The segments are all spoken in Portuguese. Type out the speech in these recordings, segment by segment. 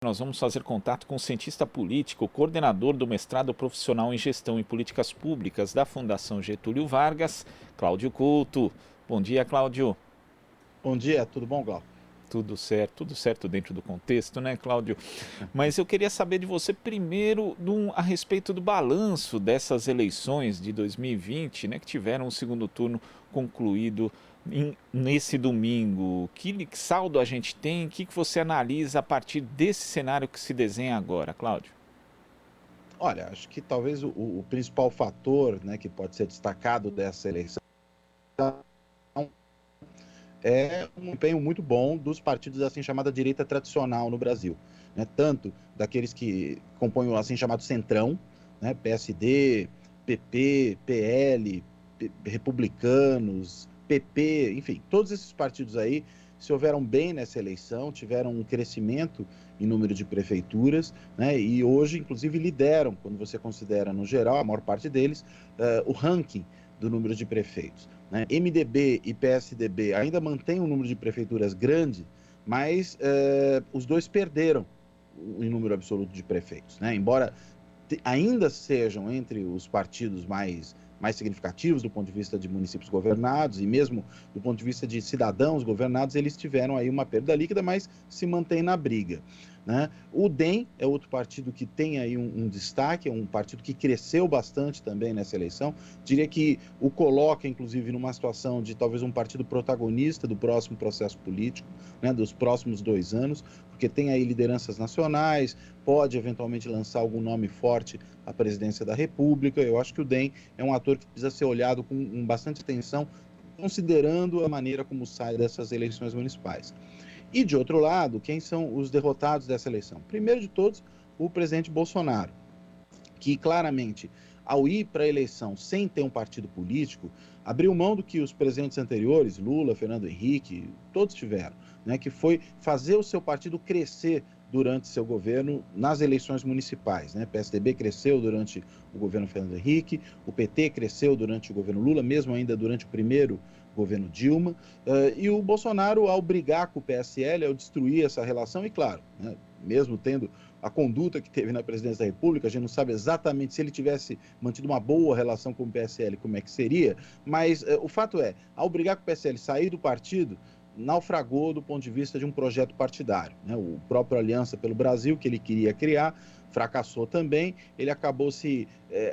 nós vamos fazer contato com o cientista político, coordenador do mestrado profissional em Gestão e Políticas Públicas da Fundação Getúlio Vargas, Cláudio Couto. Bom dia, Cláudio. Bom dia, tudo bom, Glauco? Tudo certo dentro do contexto, né, Cláudio? Mas eu queria saber de você primeiro a respeito do balanço dessas eleições de 2020, né, que tiveram o segundo turno concluído nesse domingo. Que saldo a gente tem? O que você analisa a partir desse cenário que se desenha agora, Cláudio? Olha, acho que talvez o principal fator, né, que pode ser destacado dessa eleição é um empenho muito bom dos partidos assim chamada direita tradicional no Brasil, né? Tanto daqueles que compõem o assim chamado centrão, né? PSD, PP, PL, republicanos, PP, enfim, todos esses partidos aí se houveram bem nessa eleição, tiveram um crescimento em número de prefeituras, né? E hoje, inclusive, lideram, quando você considera no geral, a maior parte deles, o ranking do número de prefeitos, né? MDB e PSDB ainda mantêm um número de prefeituras grande, mas os dois perderam em número absoluto de prefeitos, né? Embora ainda sejam entre os partidos mais significativos do ponto de vista de municípios governados e mesmo do ponto de vista de cidadãos governados, eles tiveram aí uma perda líquida, mas se mantém na briga, né? O DEM é outro partido que tem aí um destaque, é um partido que cresceu bastante também nessa eleição, diria que o coloca inclusive numa situação de talvez um partido protagonista do próximo processo político, né, dos próximos 2 anos, porque tem aí lideranças nacionais, pode eventualmente lançar algum nome forte à presidência da República. Eu acho que o DEM é um ator que precisa ser olhado com bastante atenção, considerando a maneira como sai dessas eleições municipais. E, de outro lado, quem são os derrotados dessa eleição? Primeiro de todos, o presidente Bolsonaro, que claramente, ao ir para a eleição sem ter um partido político, abriu mão do que os presidentes anteriores, Lula, Fernando Henrique, todos tiveram, né, que foi fazer o seu partido crescer durante seu governo nas eleições municipais, né? PSDB cresceu durante o governo Fernando Henrique, o PT cresceu durante o governo Lula, mesmo ainda durante o primeiro governo Dilma, e o Bolsonaro, ao brigar com o PSL, ao destruir essa relação, e claro, né, mesmo tendo a conduta que teve na presidência da República, a gente não sabe exatamente se ele tivesse mantido uma boa relação com o PSL, como é que seria, mas o fato é, ao brigar com o PSL, sair do partido, naufragou do ponto de vista de um projeto partidário, né? O próprio Aliança pelo Brasil, que ele queria criar, fracassou também, ele acabou se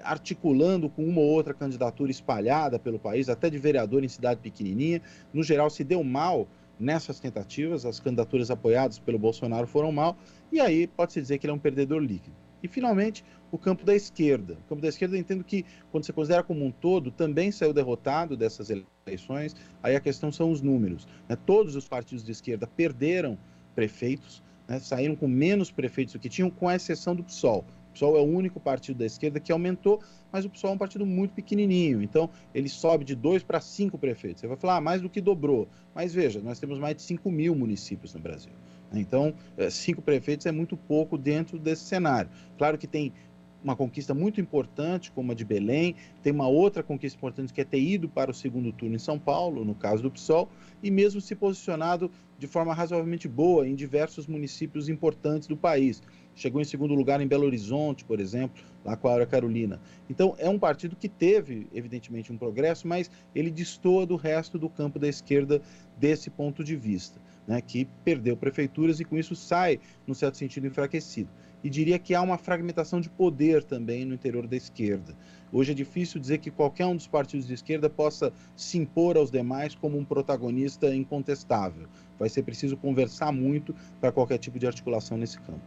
articulando com uma ou outra candidatura espalhada pelo país, até de vereador em cidade pequenininha, no geral se deu mal nessas tentativas, as candidaturas apoiadas pelo Bolsonaro foram mal, e aí pode-se dizer que ele é um perdedor líquido. E, finalmente, o campo da esquerda. O campo da esquerda, eu entendo que, quando você considera como um todo, também saiu derrotado dessas eleições. Aí a questão são os números, né? Todos os partidos de esquerda perderam prefeitos, né? Saíram com menos prefeitos do que tinham, com a exceção do PSOL. O PSOL é o único partido da esquerda que aumentou, mas o PSOL é um partido muito pequenininho. Então, ele sobe de 2 para 5 prefeitos. Você vai falar, mais do que dobrou. Mas veja, nós temos mais de 5 mil municípios no Brasil. Então, 5 prefeitos é muito pouco dentro desse cenário. Claro que tem uma conquista muito importante, como a de Belém, tem uma outra conquista importante que é ter ido para o segundo turno em São Paulo, no caso do PSOL, e mesmo se posicionado de forma razoavelmente boa em diversos municípios importantes do país. Chegou em segundo lugar em Belo Horizonte, por exemplo, lá com a Aura Carolina. Então, é um partido que teve, evidentemente, um progresso, mas ele destoa do resto do campo da esquerda desse ponto de vista, né, que perdeu prefeituras e, com isso, sai, no certo sentido, enfraquecido. E diria que há uma fragmentação de poder também no interior da esquerda. Hoje é difícil dizer que qualquer um dos partidos de esquerda possa se impor aos demais como um protagonista incontestável. Vai ser preciso conversar muito para qualquer tipo de articulação nesse campo.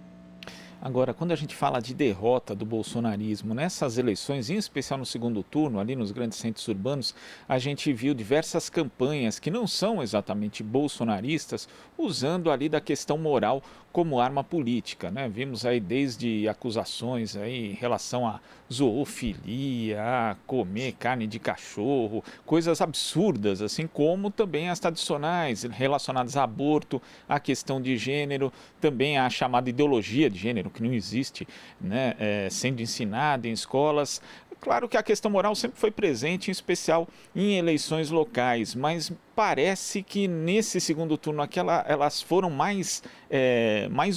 Agora, quando a gente fala de derrota do bolsonarismo nessas eleições, em especial no segundo turno, ali nos grandes centros urbanos, a gente viu diversas campanhas que não são exatamente bolsonaristas, usando ali da questão moral como arma política, né? Vimos aí desde acusações aí em relação a zoofilia, a comer carne de cachorro, coisas absurdas, assim como também as tradicionais relacionadas a aborto, a questão de gênero, também a chamada ideologia de gênero, que não existe, né, sendo ensinada em escolas. Claro que a questão moral sempre foi presente, em especial em eleições locais, mas parece que nesse segundo turno aqui elas foram mais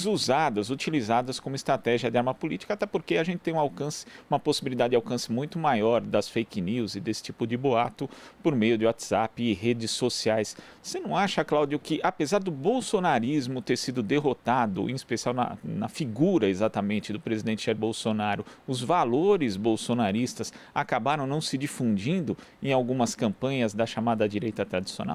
usadas, utilizadas como estratégia de arma política, até porque a gente tem uma possibilidade de alcance muito maior das fake news e desse tipo de boato por meio de WhatsApp e redes sociais. Você não acha, Cláudio, que apesar do bolsonarismo ter sido derrotado, em especial na figura exatamente do presidente Jair Bolsonaro, os valores bolsonaristas acabaram não se difundindo em algumas campanhas da chamada direita tradicional?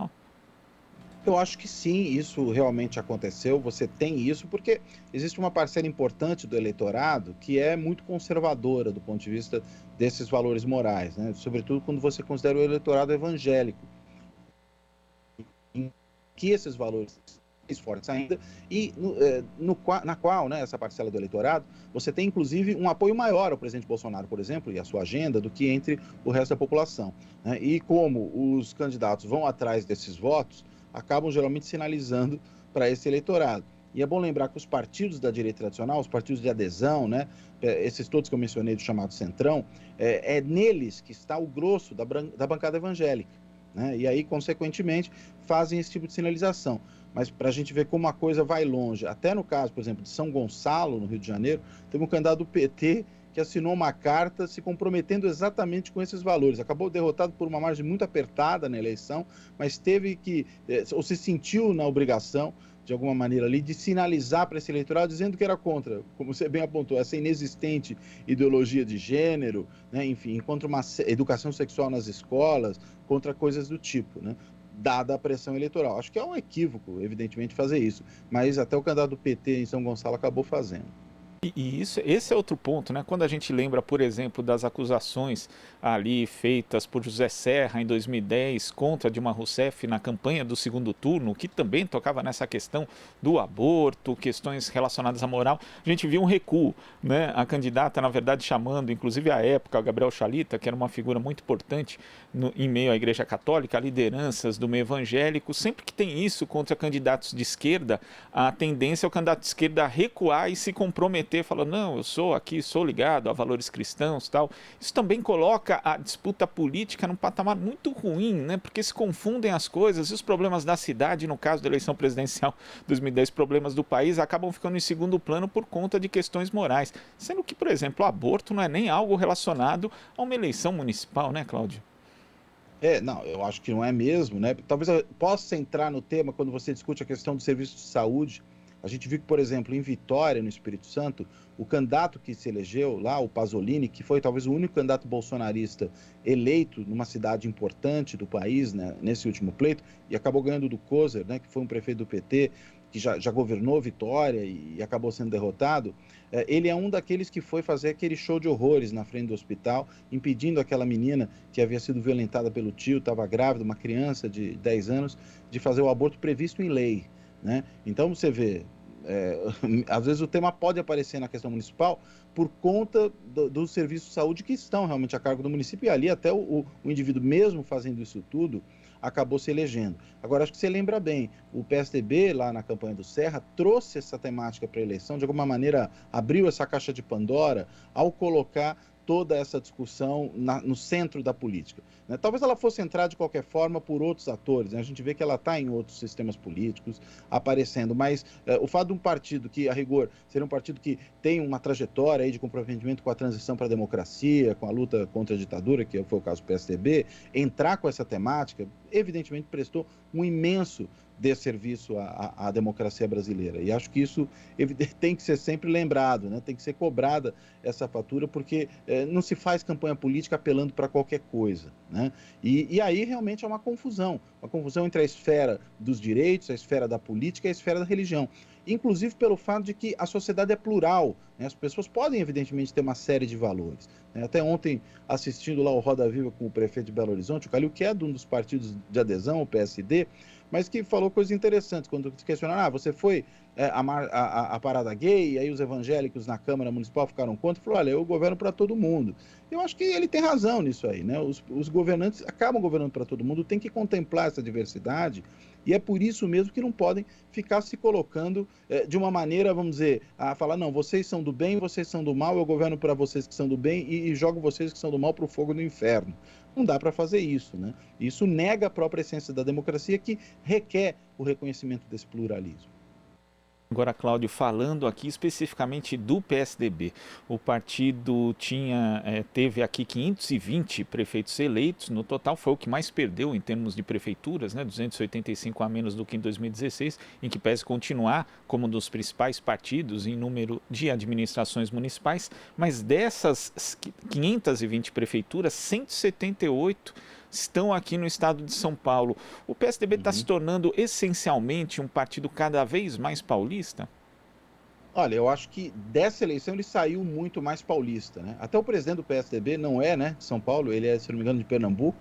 Eu acho que sim, isso realmente aconteceu. Você tem isso porque existe uma parcela importante do eleitorado que é muito conservadora do ponto de vista desses valores morais, né? Sobretudo quando você considera o eleitorado evangélico, em que esses valores são mais fortes ainda, e na qual, né, essa parcela do eleitorado, você tem inclusive um apoio maior ao presidente Bolsonaro, por exemplo, e à sua agenda, do que entre o resto da população, né? E como os candidatos vão atrás desses votos, acabam geralmente sinalizando para esse eleitorado. E é bom lembrar que os partidos da direita tradicional, os partidos de adesão, né, esses todos que eu mencionei do chamado Centrão, é neles que está o grosso da bancada evangélica, né? E aí, consequentemente, fazem esse tipo de sinalização. Mas para a gente ver como a coisa vai longe, até no caso, por exemplo, de São Gonçalo, no Rio de Janeiro, teve um candidato do PT que assinou uma carta se comprometendo exatamente com esses valores. Acabou derrotado por uma margem muito apertada na eleição, mas teve que, ou se sentiu na obrigação, de alguma maneira ali, de sinalizar para esse eleitorado dizendo que era contra, como você bem apontou, essa inexistente ideologia de gênero, né? Enfim, contra uma educação sexual nas escolas, contra coisas do tipo, né? Dada a pressão eleitoral. Acho que é um equívoco, evidentemente, fazer isso, mas até o candidato do PT em São Gonçalo acabou fazendo. Esse é outro ponto, né? Quando a gente lembra, por exemplo, das acusações ali feitas por José Serra em 2010 contra Dilma Rousseff na campanha do segundo turno, que também tocava nessa questão do aborto, questões relacionadas à moral, a gente viu um recuo, né? A candidata, na verdade, chamando, inclusive à época, o Gabriel Chalita, que era uma figura muito importante em meio à Igreja Católica, lideranças do meio evangélico, sempre que tem isso contra candidatos de esquerda, a tendência é o candidato de esquerda recuar e se comprometer, falando, não, eu sou ligado a valores cristãos, tal. Isso também coloca a disputa política num patamar muito ruim, né? Porque se confundem as coisas e os problemas da cidade, no caso da eleição presidencial 2010, problemas do país, acabam ficando em segundo plano por conta de questões morais. Sendo que, por exemplo, o aborto não é nem algo relacionado a uma eleição municipal, né, Cláudio? Não, eu acho que não é mesmo, né? Talvez eu possa entrar no tema quando você discute a questão do serviço de saúde. A gente viu que, por exemplo, em Vitória, no Espírito Santo, o candidato que se elegeu lá, o Pasolini, que foi talvez o único candidato bolsonarista eleito numa cidade importante do país, né, nesse último pleito, e acabou ganhando do Kozer, né, que foi um prefeito do PT, que já governou Vitória e acabou sendo derrotado. Ele é um daqueles que foi fazer aquele show de horrores na frente do hospital, impedindo aquela menina que havia sido violentada pelo tio, estava grávida, uma criança de 10 anos, de fazer o aborto previsto em lei, né? Então você vê, às vezes o tema pode aparecer na questão municipal por conta do serviço de saúde que estão realmente a cargo do município, e ali até o indivíduo mesmo fazendo isso tudo acabou se elegendo. Agora, acho que você lembra bem, o PSDB, lá na campanha do Serra, trouxe essa temática para a eleição, de alguma maneira abriu essa caixa de Pandora ao colocar toda essa discussão no centro da política, né? Talvez ela fosse entrar de qualquer forma por outros atores, né? A gente vê que ela está em outros sistemas políticos aparecendo, mas o fato de um partido que, a rigor, seria um partido que tem uma trajetória aí de comprometimento com a transição para a democracia, com a luta contra a ditadura, que foi o caso do PSDB, entrar com essa temática, evidentemente prestou um imenso desserviço à democracia brasileira. E acho que isso tem que ser sempre lembrado, né? Tem que ser cobrada essa fatura, porque não se faz campanha política apelando para qualquer coisa, né? E aí realmente é uma confusão entre a esfera dos direitos, a esfera da política e a esfera da religião. Inclusive pelo fato de que a sociedade é plural, né? As pessoas podem, evidentemente, ter uma série de valores, né? Até ontem, assistindo lá o Roda Viva com o prefeito de Belo Horizonte, o Calil, que é de um dos partidos de adesão, o PSD, mas que falou coisas interessantes, quando questionaram, você foi a parada gay, e aí os evangélicos na Câmara Municipal ficaram contra, falou, olha, eu governo para todo mundo. Eu acho que ele tem razão nisso aí, né? Os governantes acabam governando para todo mundo, tem que contemplar essa diversidade E é por isso mesmo que não podem ficar se colocando de uma maneira, vamos dizer, a falar, não, vocês são do bem, vocês são do mal, eu governo para vocês que são do bem e jogo vocês que são do mal para o fogo do inferno. Não dá para fazer isso, né? Isso nega a própria essência da democracia, que requer o reconhecimento desse pluralismo. Agora, Cláudio, falando aqui especificamente do PSDB, o partido teve aqui 520 prefeitos eleitos, no total foi o que mais perdeu em termos de prefeituras, né, 285 a menos do que em 2016, em que pese continuar como um dos principais partidos em número de administrações municipais, mas dessas 520 prefeituras, 178 estão aqui no estado de São Paulo. O PSDB está se tornando essencialmente um partido cada vez mais paulista? Olha, eu acho que dessa eleição ele saiu muito mais paulista, né? Até o presidente do PSDB não é, né, de São Paulo, ele é, se não me engano, de Pernambuco,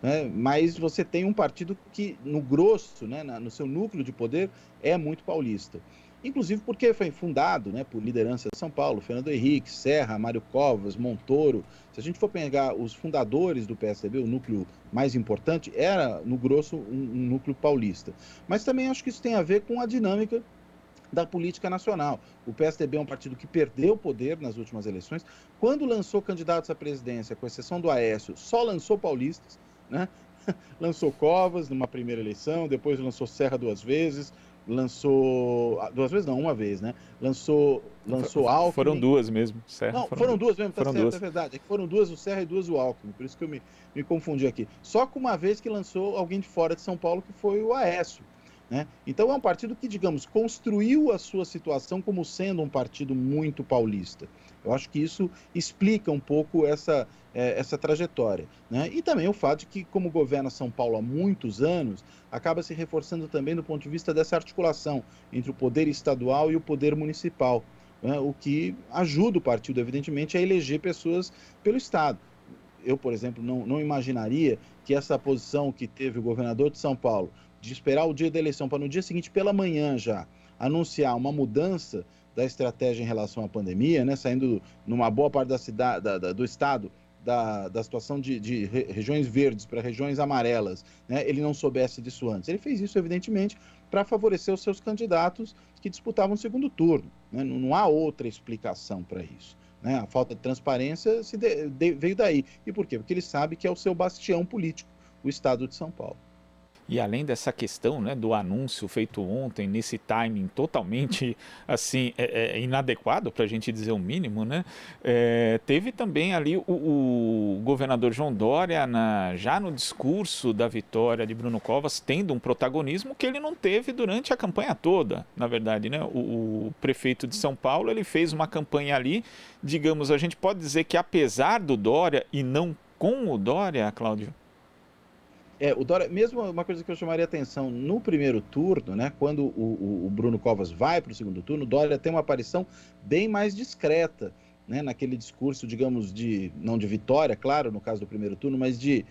né? Mas você tem um partido que, no grosso, né, no seu núcleo de poder, é muito paulista. Inclusive porque foi fundado, né, por liderança de São Paulo, Fernando Henrique, Serra, Mário Covas, Montoro. Se a gente for pegar os fundadores do PSDB, o núcleo mais importante era, no grosso, um núcleo paulista. Mas também acho que isso tem a ver com a dinâmica da política nacional. O PSDB é um partido que perdeu poder nas últimas eleições. Quando lançou candidatos à presidência, com exceção do Aécio, só lançou paulistas, né? Lançou Covas numa primeira eleição, depois lançou Serra duas vezes, lançou... Duas vezes não, uma vez, né? Lançou Alckmin. Foram duas mesmo, Serra. Não, foram duas mesmo, tá foram certo, duas. é verdade. É que foram duas, o Serra e duas o Alckmin, por isso que eu me confundi aqui. Só que uma vez que lançou alguém de fora de São Paulo, que foi o Aécio. Né? Então é um partido que, digamos, construiu a sua situação como sendo um partido muito paulista. Eu acho que isso explica um pouco essa trajetória. Né? E também o fato de que, como governa São Paulo há muitos anos, acaba se reforçando também do ponto de vista dessa articulação entre o poder estadual e o poder municipal, né? O que ajuda o partido, evidentemente, a eleger pessoas pelo Estado. Eu, por exemplo, não imaginaria que essa posição que teve o governador de São Paulo, de esperar o dia da eleição para no dia seguinte, pela manhã já, anunciar uma mudança da estratégia em relação à pandemia, né, saindo numa boa parte da cidade, do estado, da situação de regiões verdes para regiões amarelas, né, ele não soubesse disso antes. Ele fez isso, evidentemente, para favorecer os seus candidatos que disputavam o segundo turno. Né? Não há outra explicação para isso. Né? A falta de transparência veio daí. E por quê? Porque ele sabe que é o seu bastião político, o estado de São Paulo. E além dessa questão, né, do anúncio feito ontem, nesse timing totalmente assim inadequado, para a gente dizer o mínimo, né, teve também ali o governador João Dória, já no discurso da vitória de Bruno Covas, tendo um protagonismo que ele não teve durante a campanha toda, na verdade. Né, o prefeito de São Paulo, ele fez uma campanha ali, digamos, a gente pode dizer que apesar do Dória e não com o Dória, Cláudio? O Dória, mesmo uma coisa que eu chamaria atenção, no primeiro turno, né, quando o Bruno Covas vai para o segundo turno, o Dória tem uma aparição bem mais discreta, né, naquele discurso, digamos, não de vitória, claro, no caso do primeiro turno, mas de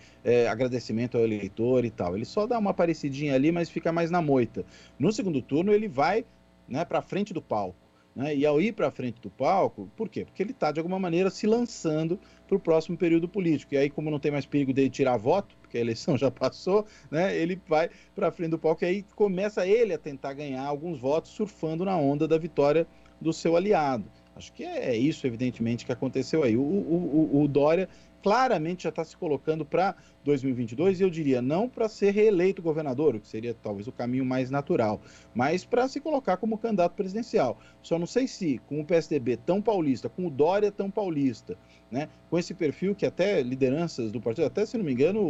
agradecimento ao eleitor e tal. Ele só dá uma aparecidinha ali, mas fica mais na moita. No segundo turno, ele vai, né, para frente do palco. Né? E ao ir para frente do palco, por quê? Porque ele está, de alguma maneira, se lançando para o próximo período político. E aí, como não tem mais perigo dele tirar voto, porque a eleição já passou, né, ele vai para frente do palco e aí começa ele a tentar ganhar alguns votos, surfando na onda da vitória do seu aliado. Acho que é isso, evidentemente, que aconteceu aí. O Dória claramente já está se colocando para 2022, e eu diria, não para ser reeleito governador, o que seria talvez o caminho mais natural, mas para se colocar como candidato presidencial. Só não sei se, com o PSDB tão paulista, com o Dória tão paulista, né, com esse perfil que até lideranças do partido, até se não me engano,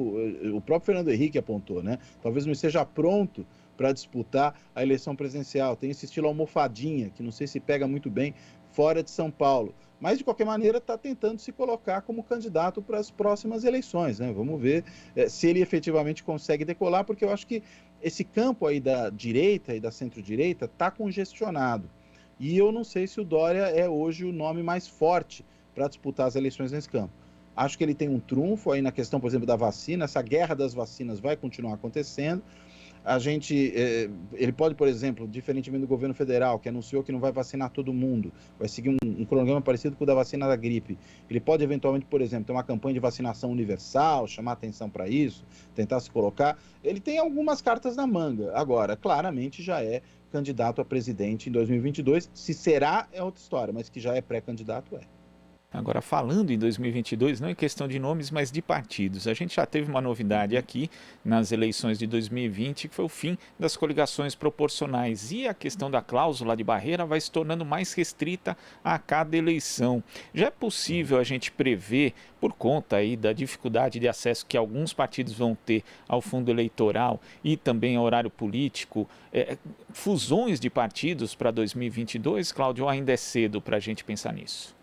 o próprio Fernando Henrique apontou, né, talvez não esteja pronto para disputar a eleição presidencial. Tem esse estilo almofadinha, que não sei se pega muito bem fora de São Paulo. Mas, de qualquer maneira, está tentando se colocar como candidato para as próximas eleições. Né? Vamos ver se ele efetivamente consegue decolar, porque eu acho que esse campo aí da direita e da centro-direita está congestionado. E eu não sei se o Dória é hoje o nome mais forte para disputar as eleições nesse campo. Acho que ele tem um trunfo aí na questão, por exemplo, da vacina. Essa guerra das vacinas vai continuar acontecendo. Ele pode, por exemplo, diferentemente do governo federal, que anunciou que não vai vacinar todo mundo, vai seguir um cronograma parecido com o da vacina da gripe. Ele pode, eventualmente, por exemplo, ter uma campanha de vacinação universal, chamar atenção para isso, tentar se colocar. Ele tem algumas cartas na manga. Agora, claramente já é candidato a presidente em 2022. Se será, é outra história, mas que já é pré-candidato, é. Agora, falando em 2022, não é questão de nomes, mas de partidos. A gente já teve uma novidade aqui nas eleições de 2020, que foi o fim das coligações proporcionais. E a questão da cláusula de barreira vai se tornando mais restrita a cada eleição. Já é possível a gente prever, por conta aí da dificuldade de acesso que alguns partidos vão ter ao fundo eleitoral e também ao horário político, fusões de partidos para 2022, Cláudio, ou ainda é cedo para a gente pensar nisso?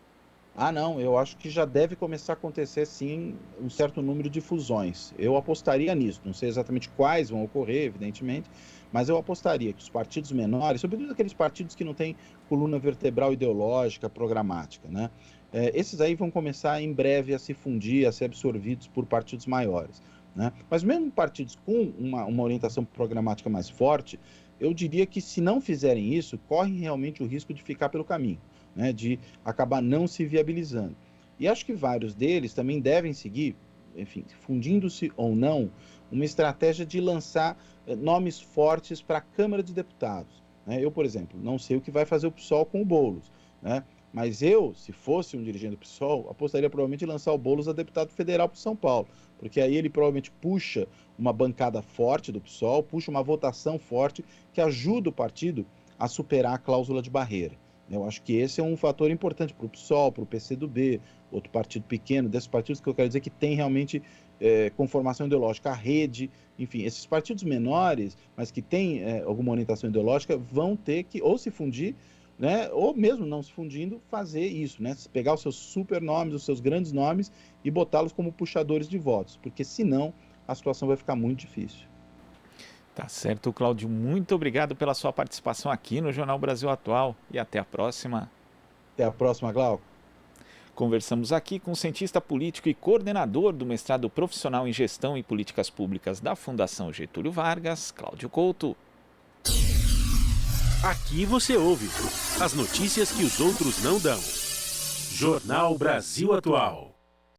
Ah, não, eu acho que já deve começar a acontecer, sim, um certo número de fusões. Eu apostaria nisso, não sei exatamente quais vão ocorrer, evidentemente, mas eu apostaria que os partidos menores, sobretudo aqueles partidos que não têm coluna vertebral ideológica, programática, né? Esses aí vão começar em breve a se fundir, a ser absorvidos por partidos maiores, né? Mas mesmo partidos com uma orientação programática mais forte, eu diria que se não fizerem isso, correm realmente o risco de ficar pelo caminho, né, de acabar não se viabilizando. E acho que vários deles também devem seguir, enfim, fundindo-se ou não, uma estratégia de lançar nomes fortes para a Câmara de Deputados, né? Eu, por exemplo, não sei o que vai fazer o PSOL com o Boulos, né? Mas eu, se fosse um dirigente do PSOL, apostaria provavelmente em lançar o Boulos a deputado federal para São Paulo, porque aí ele provavelmente puxa uma bancada forte do PSOL, puxa uma votação forte que ajuda o partido a superar a cláusula de barreira. Eu acho que esse é um fator importante para o PSOL, para o PCdoB, outro partido pequeno, desses partidos que eu quero dizer que tem realmente conformação ideológica. A Rede, enfim, esses partidos menores, mas que têm alguma orientação ideológica, vão ter que ou se fundir, né, ou mesmo não se fundindo, fazer isso, né, pegar os seus super nomes, os seus grandes nomes e botá-los como puxadores de votos, porque senão a situação vai ficar muito difícil. Tá certo, Cláudio. Muito obrigado pela sua participação aqui no Jornal Brasil Atual e até a próxima. Até a próxima, Glauco. Conversamos aqui com o cientista político e coordenador do mestrado profissional em Gestão e Políticas Públicas da Fundação Getúlio Vargas, Cláudio Couto. Aqui você ouve as notícias que os outros não dão. Jornal Brasil Atual.